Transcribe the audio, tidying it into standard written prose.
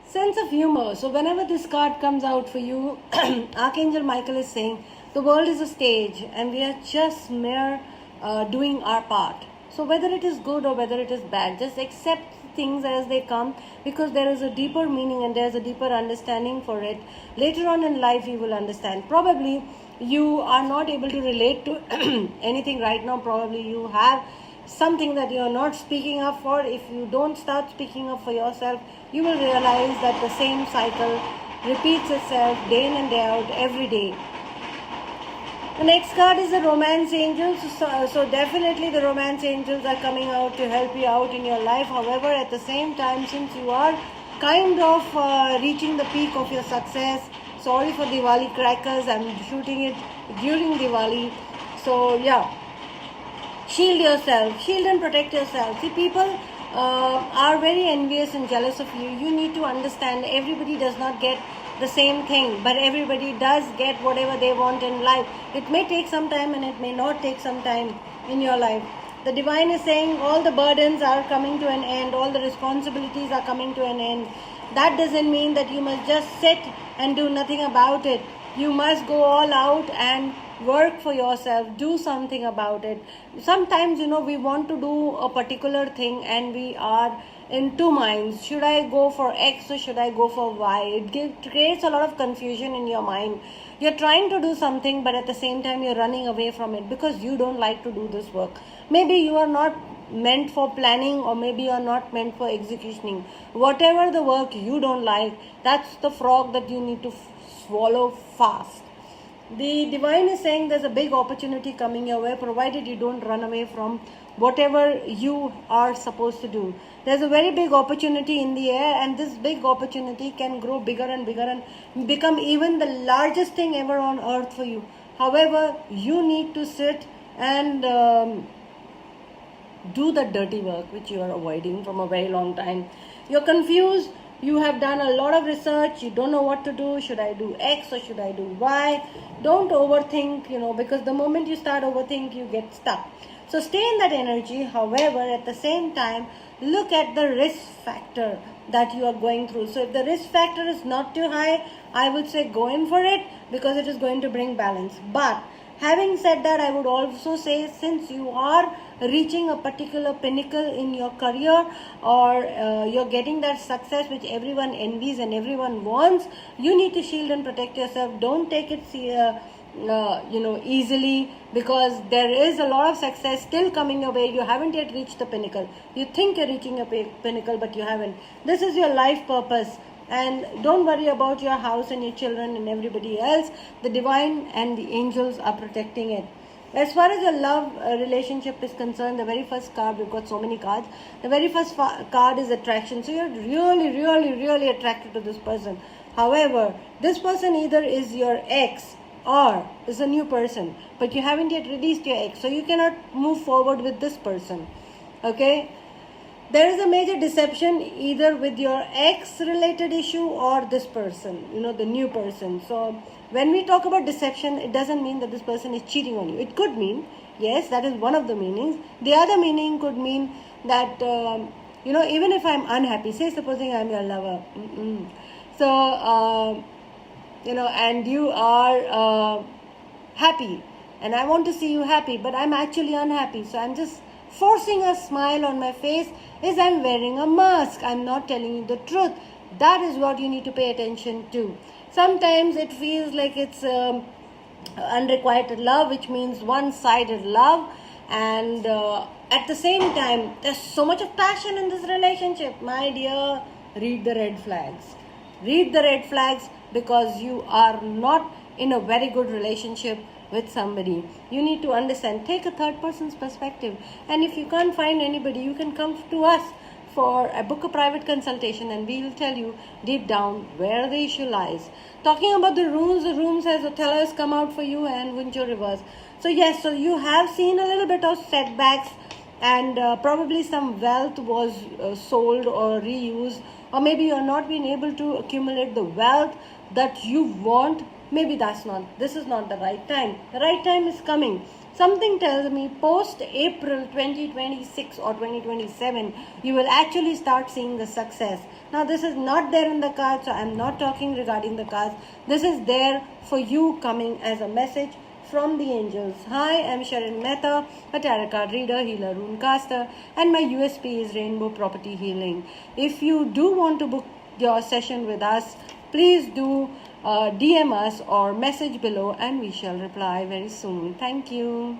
Sense of humor. So whenever this card comes out for you, Archangel Michael is saying the world is a stage and we are just mere doing our part. So whether it is good or whether it is bad, just accept things as they come, because there is a deeper meaning and there is a deeper understanding for it. Later on in life you will understand. Probably you are not able to relate to anything right now. Probably you have something that you are not speaking up for. If you don't start speaking up for yourself, you will realize that the same cycle repeats itself day in and day out every day. The next card is the Romance Angels. So definitely the Romance Angels are coming out to help you out in your life. However, at the same time, since you are kind of reaching the peak of your success, sorry for Diwali crackers, I'm shooting it during Diwali. So yeah, shield yourself, shield and protect yourself. See, people are very envious and jealous of you. You need to understand everybody does not get the same thing, but everybody does get whatever they want in life. It may take some time and it may not take some time in your life. The divine is saying all the burdens are coming to an end, all the responsibilities are coming to an end. That doesn't mean that you must just sit and do nothing about it. You must go all out and work for yourself, do something about it. Sometimes we want to do a particular thing and we are in two minds. Should I go for X or should I go for Y? It creates a lot of confusion in your mind. You're trying to do something, but at the same time you're running away from it because you don't like to do this work. Maybe you are not meant for planning, or maybe you are not meant for executioning. Whatever the work you don't like, that's the frog that you need to swallow fast. The divine is saying there's a big opportunity coming your way, provided you don't run away from whatever you are supposed to do. There's a very big opportunity in the air, and this big opportunity can grow bigger and bigger and become even the largest thing ever on earth for you. However, you need to sit and do the dirty work which you are avoiding from a very long time. You're confused. You have done a lot of research. You don't know what to do. Should I do X or should I do Y? Don't overthink, because the moment you start overthink, you get stuck. So stay in that energy. However, at the same time, look at the risk factor that you are going through. So if the risk factor is not too high, I would say go in for it, because it is going to bring balance. But having said that, I would also say, since you are reaching a particular pinnacle in your career, or you're getting that success which everyone envies and everyone wants, you need to shield and protect yourself. Don't take it easily, because there is a lot of success still coming your way. You haven't yet reached the pinnacle. You think you're reaching a pinnacle, but you haven't. This is your life purpose. And don't worry about your house and your children and everybody else. The divine and the angels are protecting it. As far as your love relationship is concerned, the very first card, we've got so many cards. The very first card is attraction. So you're really, really, really attracted to this person. However, this person either is your ex or is a new person, but you haven't yet released your ex. So you cannot move forward with this person. Okay? There is a major deception either with your ex-related issue or this person, the new person. So when we talk about deception, it doesn't mean that this person is cheating on you. It could mean, yes, that is one of the meanings. The other meaning could mean that, even if I'm unhappy, say supposing I'm your lover. So, and you are happy, and I want to see you happy, but I'm actually unhappy. So I'm just forcing a smile on my face is I'm wearing a mask. I'm not telling you the truth. That is what you need to pay attention to. Sometimes it feels like it's unrequited love, which means one-sided love. And at the same time, there's so much of passion in this relationship. My dear, read the red flags. Read the red flags, because you are not in a very good relationship with somebody. You need to understand, take a third person's perspective, and if you can't find anybody, you can come to us for book a private consultation, and we will tell you deep down where the issue lies. Talking about the rooms has Othello has come out for you, and Wincho reverse. So yes, so you have seen a little bit of setbacks, and probably some wealth was sold or reused, or maybe you are not being able to accumulate the wealth that you want. Maybe this is not the right time. The right time is coming. Something tells me post April 2026 or 2027, you will actually start seeing the success. Now, this is not there in the cards, so I'm not talking regarding the cards. This is there for you coming as a message from the angels. Hi, I'm Sharon Mehta, a tarot card reader, healer, rune caster, and my USP is Rainbow Property Healing. If you do want to book your session with us, please do DM us or message below and we shall reply very soon. Thank you.